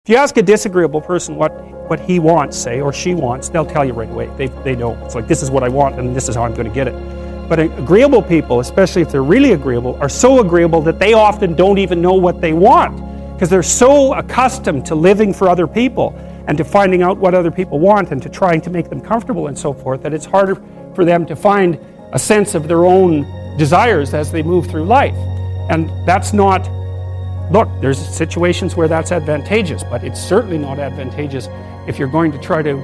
If you ask a disagreeable person what he wants, say, or she wants, they'll tell you right away. They know. It's like, this is what I want and this is how I'm going to get it. But agreeable people, especially if they're really agreeable, are so agreeable that they often don't even know what they want, because they're so accustomed to living for other people and to finding out what other people want and to trying to make them comfortable and so forth, that it's harder for them to find a sense of their own desires as they move through life. And that's not, look, there's situations where that's advantageous, but it's certainly not advantageous if you're going to try to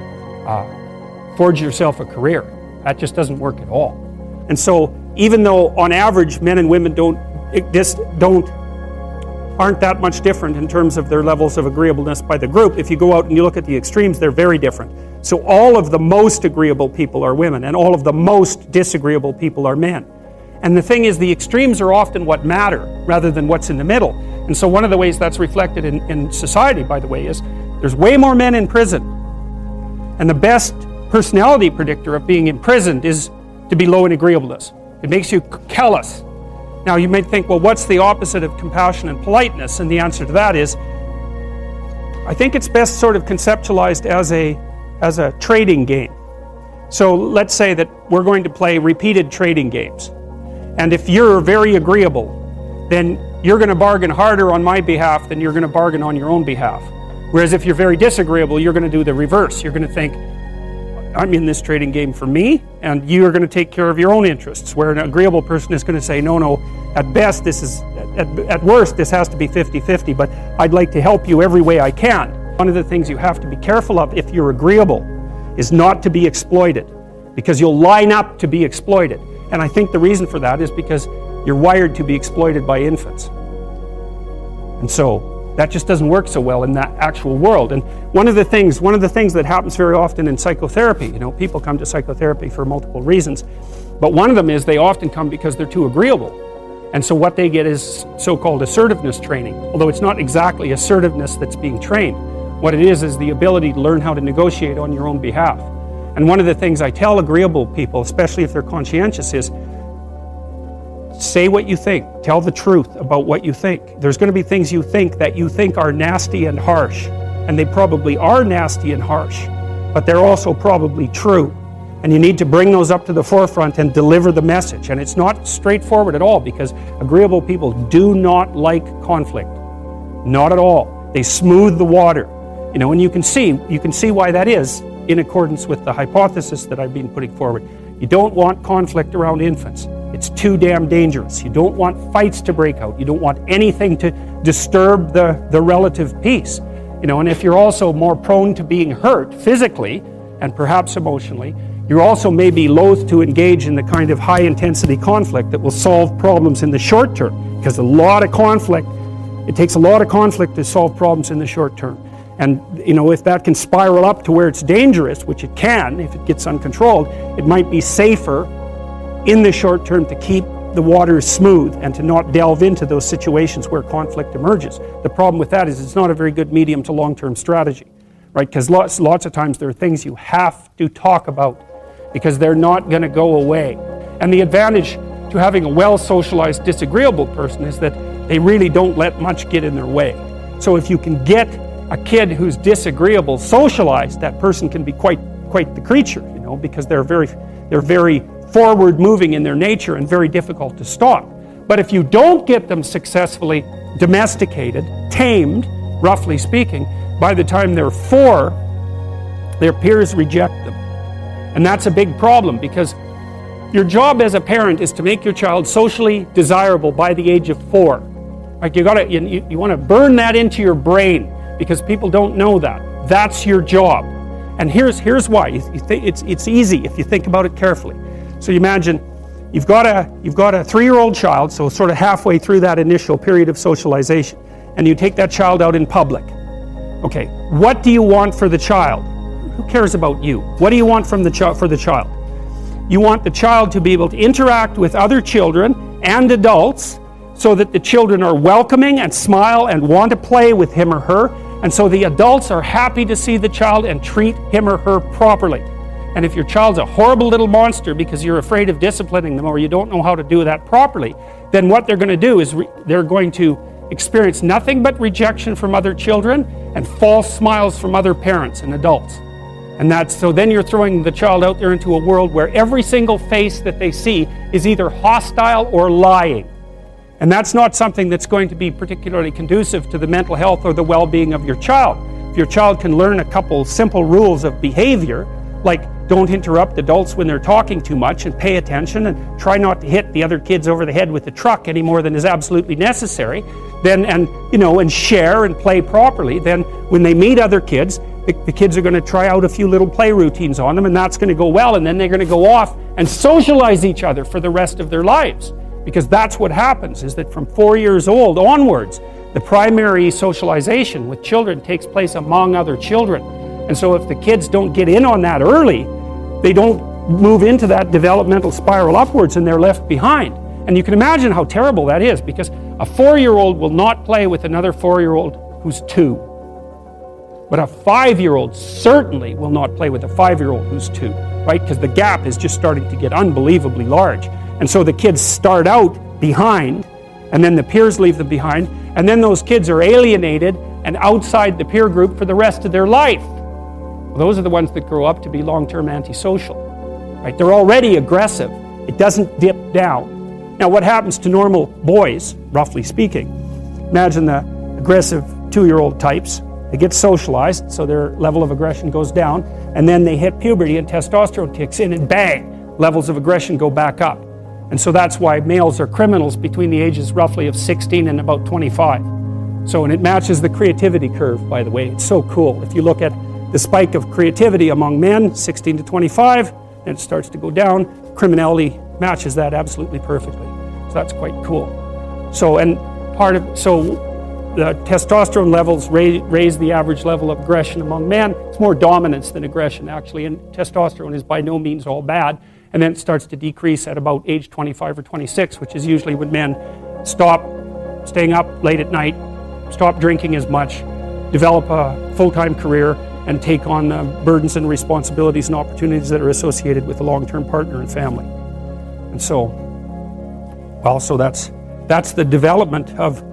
forge yourself a career. That just doesn't work at all. And so even though on average men and women aren't that much different in terms of their levels of agreeableness by the group, if you go out and you look at the extremes, they're very different. So all of the most agreeable people are women, and all of the most disagreeable people are men. And the thing is, the extremes are often what matter rather than what's in the middle. And so one of the ways that's reflected in society, by the way, is there's way more men in prison. And the best personality predictor of being imprisoned is to be low in agreeableness. It makes you callous. Now you might think, well, what's the opposite of compassion and politeness? And the answer to that is, I think it's best sort of conceptualized as a trading game. So let's say that we're going to play repeated trading games. And if you're very agreeable, then you're going to bargain harder on my behalf than you're going to bargain on your own behalf. Whereas if you're very disagreeable, you're going to do the reverse. You're going to think, I'm in this trading game for me, and you're going to take care of your own interests. Where an agreeable person is going to say, no, at best, at worst, this has to be 50-50, but I'd like to help you every way I can. One of the things you have to be careful of if you're agreeable is not to be exploited, because you'll line up to be exploited. And I think the reason for that is because you're wired to be exploited by infants. And so that just doesn't work so well in that actual world. And one of the things that happens very often in psychotherapy, people come to psychotherapy for multiple reasons, but one of them is they often come because they're too agreeable. And so what they get is so-called assertiveness training, although it's not exactly assertiveness that's being trained. What it is the ability to learn how to negotiate on your own behalf. And one of the things I tell agreeable people, especially if they're conscientious, is say what you think. Tell the truth about what you think. There's going to be things you think that you think are nasty and harsh, and they probably are nasty and harsh, but they're also probably true. And you need to bring those up to the forefront and deliver the message. And it's not straightforward at all, because agreeable people do not like conflict. Not at all. They smooth the water. And you can see why that is in accordance with the hypothesis that I've been putting forward. You don't want conflict around infants. It's too damn dangerous. You don't want fights to break out. You don't want anything to disturb the relative peace. And if you're also more prone to being hurt physically and perhaps emotionally, you also may be loath to engage in the kind of high-intensity conflict that will solve problems in the short term, because it takes a lot of conflict to solve problems in the short term. And if that can spiral up to where it's dangerous, which it can if it gets uncontrolled, it might be safer in the short term to keep the waters smooth and to not delve into those situations where conflict emerges. The problem with that is it's not a very good medium to long-term strategy, right? Because lots of times there are things you have to talk about because they're not going to go away. And the advantage to having a well-socialized disagreeable person is that they really don't let much get in their way. So if you can get a kid who's disagreeable socialized, that person can be quite the creature, because they're very forward-moving in their nature and very difficult to stop. But if you don't get them successfully domesticated, tamed, roughly speaking, by the time they're 4, their peers reject them. And that's a big problem, because your job as a parent is to make your child socially desirable by the age of 4. Like you want to burn that into your brain, because people don't know that. That's your job. And here's why. It's easy if you think about it carefully. So you imagine you've got a 3-year-old child, so sort of halfway through that initial period of socialization, and you take that child out in public. Okay, what do you want for the child? Who cares about you? What do you want for the child? You want the child to be able to interact with other children and adults so that the children are welcoming and smile and want to play with him or her, and so the adults are happy to see the child and treat him or her properly. And if your child's a horrible little monster because you're afraid of disciplining them or you don't know how to do that properly, then what they're going to do is they're going to experience nothing but rejection from other children and false smiles from other parents and adults. And so then you're throwing the child out there into a world where every single face that they see is either hostile or lying. And that's not something that's going to be particularly conducive to the mental health or the well-being of your child. If your child can learn a couple simple rules of behavior, like don't interrupt adults when they're talking too much and pay attention and try not to hit the other kids over the head with the truck any more than is absolutely necessary, and share and play properly, then when they meet other kids, the kids are going to try out a few little play routines on them, and that's going to go well, and then they're going to go off and socialize each other for the rest of their lives. Because that's what happens, is that from 4 years old onwards, the primary socialization with children takes place among other children. And so if the kids don't get in on that early, they don't move into that developmental spiral upwards and they're left behind. And you can imagine how terrible that is, because a 4-year-old will not play with another 4-year-old who's 2. But a 5-year-old certainly will not play with a 5-year-old who's 2, right? Because the gap is just starting to get unbelievably large. And so the kids start out behind, and then the peers leave them behind, and then those kids are alienated and outside the peer group for the rest of their life. Well, those are the ones that grow up to be long-term antisocial, right? They're already aggressive. It doesn't dip down. Now, what happens to normal boys, roughly speaking? Imagine the aggressive 2-year-old types. They get socialized, so their level of aggression goes down, and then they hit puberty and testosterone kicks in, and bang, levels of aggression go back up. And so that's why males are criminals between the ages roughly of 16 and about 25. So, and it matches the creativity curve, by the way. It's so cool. If you look at the spike of creativity among men, 16 to 25, then it starts to go down. Criminality matches that absolutely perfectly. So that's quite cool. So, the testosterone levels raise the average level of aggression among men. It's more dominance than aggression, actually, and testosterone is by no means all bad. And then it starts to decrease at about age 25 or 26, which is usually when men stop staying up late at night, stop drinking as much, develop a full-time career, and take on the burdens and responsibilities and opportunities that are associated with a long-term partner and family. And so, well, so that's the development of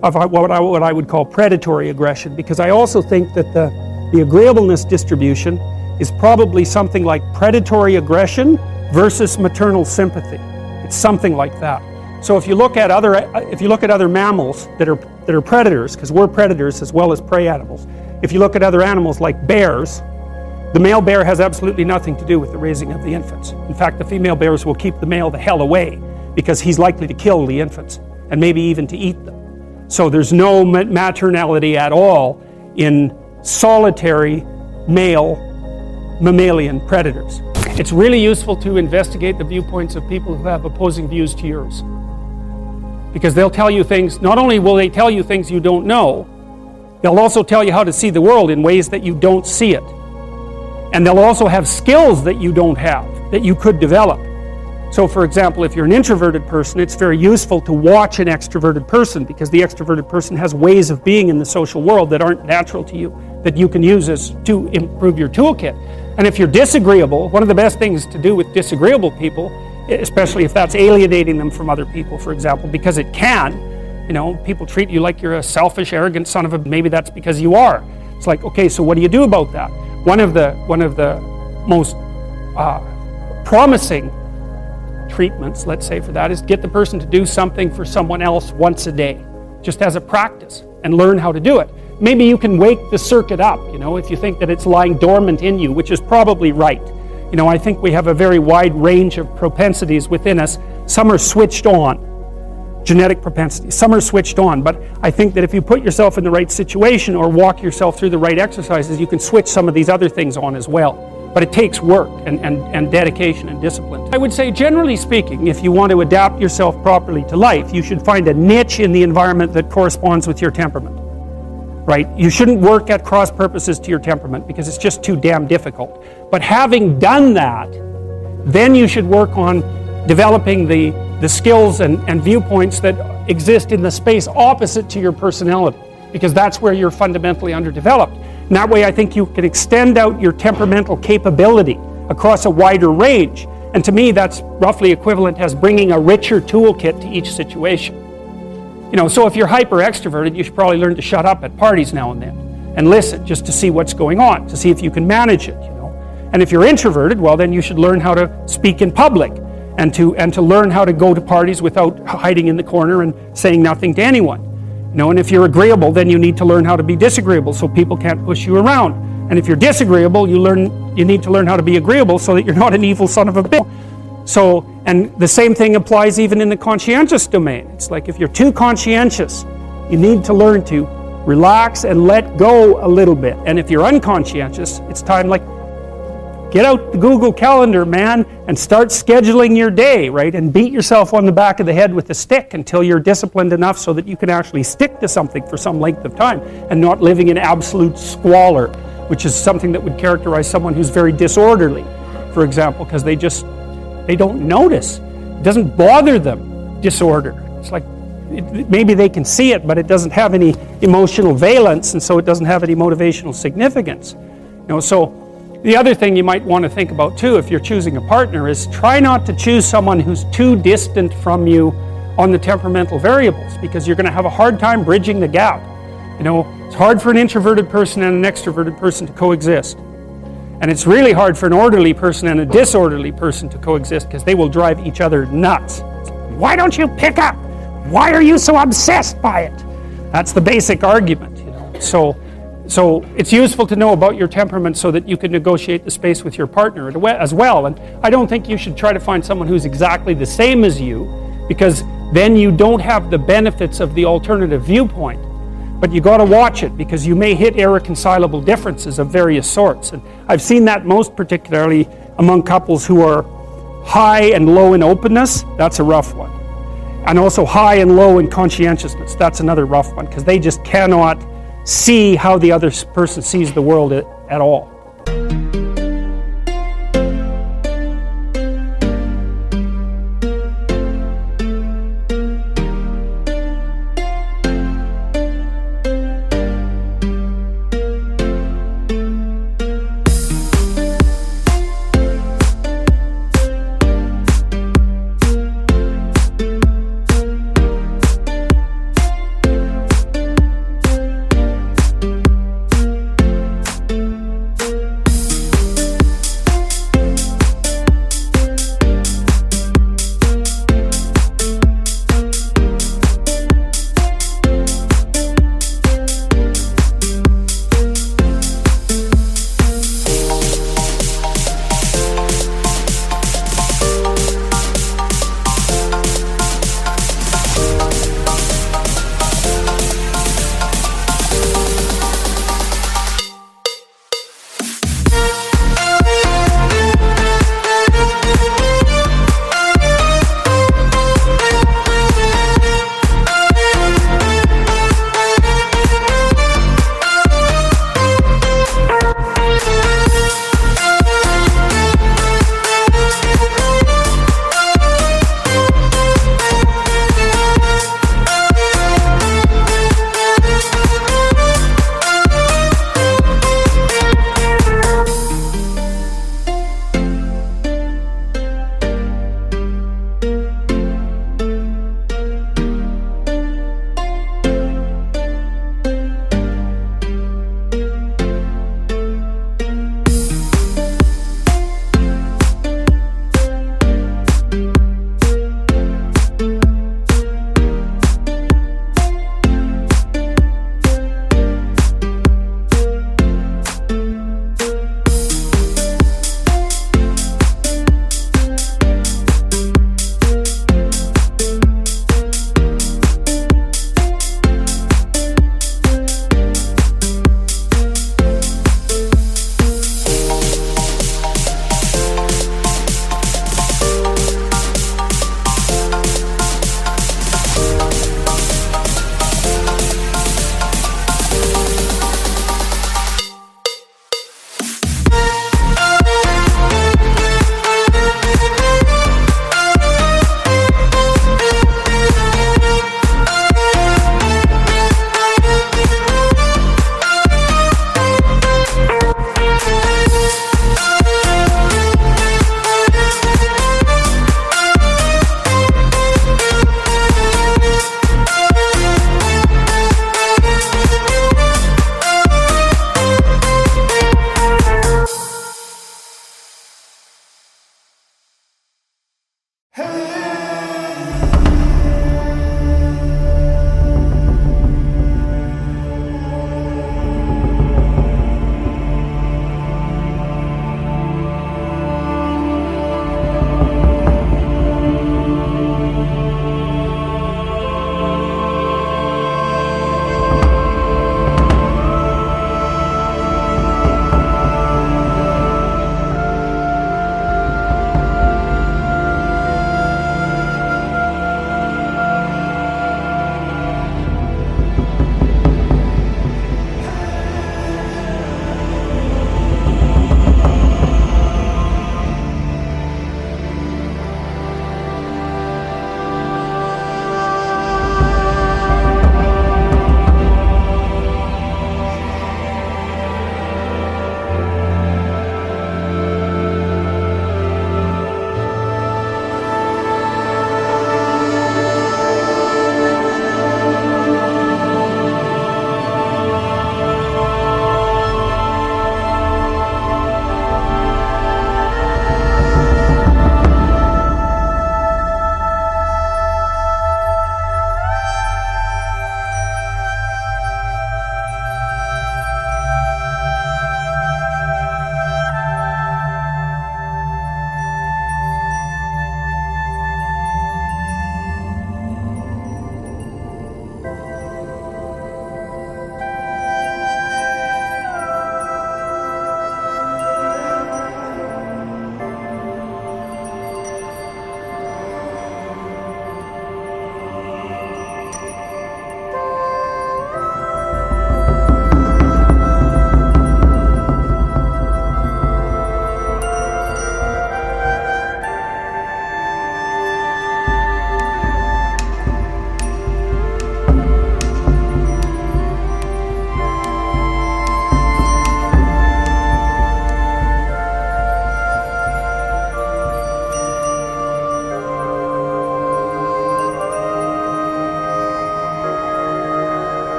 what I would call predatory aggression, because I also think that the agreeableness distribution is probably something like predatory aggression versus maternal sympathy. It's something like that. So if you look at other mammals that are predators, because we're predators as well as prey animals, if you look at other animals like bears, the male bear has absolutely nothing to do with the raising of the infants. In fact, the female bears will keep the male the hell away because he's likely to kill the infants and maybe even to eat them. So there's no maternality at all in solitary male mammalian predators. It's really useful to investigate the viewpoints of people who have opposing views to yours, because they'll tell you things. Not only will they tell you things you don't know, they'll also tell you how to see the world in ways that you don't see it. And they'll also have skills that you don't have, that you could develop. So for example, if you're an introverted person, it's very useful to watch an extroverted person, because the extroverted person has ways of being in the social world that aren't natural to you, that you can use to improve your toolkit. And if you're disagreeable, one of the best things to do with disagreeable people, especially if that's alienating them from other people, for example, because it can, people treat you like you're a selfish, arrogant son of a, maybe that's because you are. It's like, okay, so what do you do about that? One of the most promising treatments, let's say, for that is get the person to do something for someone else once a day, just as a practice, and learn how to do it. Maybe you can wake the circuit up, if you think that it's lying dormant in you, which is probably right. I think we have a very wide range of propensities within us. Some are switched on, genetic propensities. Some are switched on, but I think that if you put yourself in the right situation or walk yourself through the right exercises, you can switch some of these other things on as well. But it takes work and dedication and discipline. I would say, generally speaking, if you want to adapt yourself properly to life, you should find a niche in the environment that corresponds with your temperament. Right? You shouldn't work at cross purposes to your temperament because it's just too damn difficult. But having done that, then you should work on developing the skills and viewpoints that exist in the space opposite to your personality, because that's where you're fundamentally underdeveloped. And that way I think you can extend out your temperamental capability across a wider range. And to me, that's roughly equivalent as bringing a richer toolkit to each situation. So if you're hyper extroverted, you should probably learn to shut up at parties now and then and listen just to see what's going on, to see if you can manage it. And if you're introverted, well, then you should learn how to speak in public and to learn how to go to parties without hiding in the corner and saying nothing to anyone. And if you're agreeable, then you need to learn how to be disagreeable so people can't push you around. And if you're disagreeable, you need to learn how to be agreeable so that you're not an evil son of a bitch. So, and the same thing applies even in the conscientious domain. It's like if you're too conscientious, you need to learn to relax and let go a little bit. And if you're unconscientious, it's time like, get out the Google Calendar, man, and start scheduling your day, right? And beat yourself on the back of the head with a stick until you're disciplined enough so that you can actually stick to something for some length of time and not living in absolute squalor, which is something that would characterize someone who's very disorderly, for example, because they don't notice. It doesn't bother them, disorder. It's like, maybe they can see it, but it doesn't have any emotional valence, and so it doesn't have any motivational significance. So the other thing you might want to think about too, if you're choosing a partner, is try not to choose someone who's too distant from you on the temperamental variables, because you're going to have a hard time bridging the gap. It's hard for an introverted person and an extroverted person to coexist. And it's really hard for an orderly person and a disorderly person to coexist, because they will drive each other nuts. Why don't you pick up? Why are you so obsessed by it? That's the basic argument. So it's useful to know about your temperament so that you can negotiate the space with your partner as well. And I don't think you should try to find someone who's exactly the same as you, because then you don't have the benefits of the alternative viewpoint. But you got to watch it, because you may hit irreconcilable differences of various sorts. And I've seen that most particularly among couples who are high and low in openness. That's a rough one. And also high and low in conscientiousness. That's another rough one, because they just cannot see how the other person sees the world at all.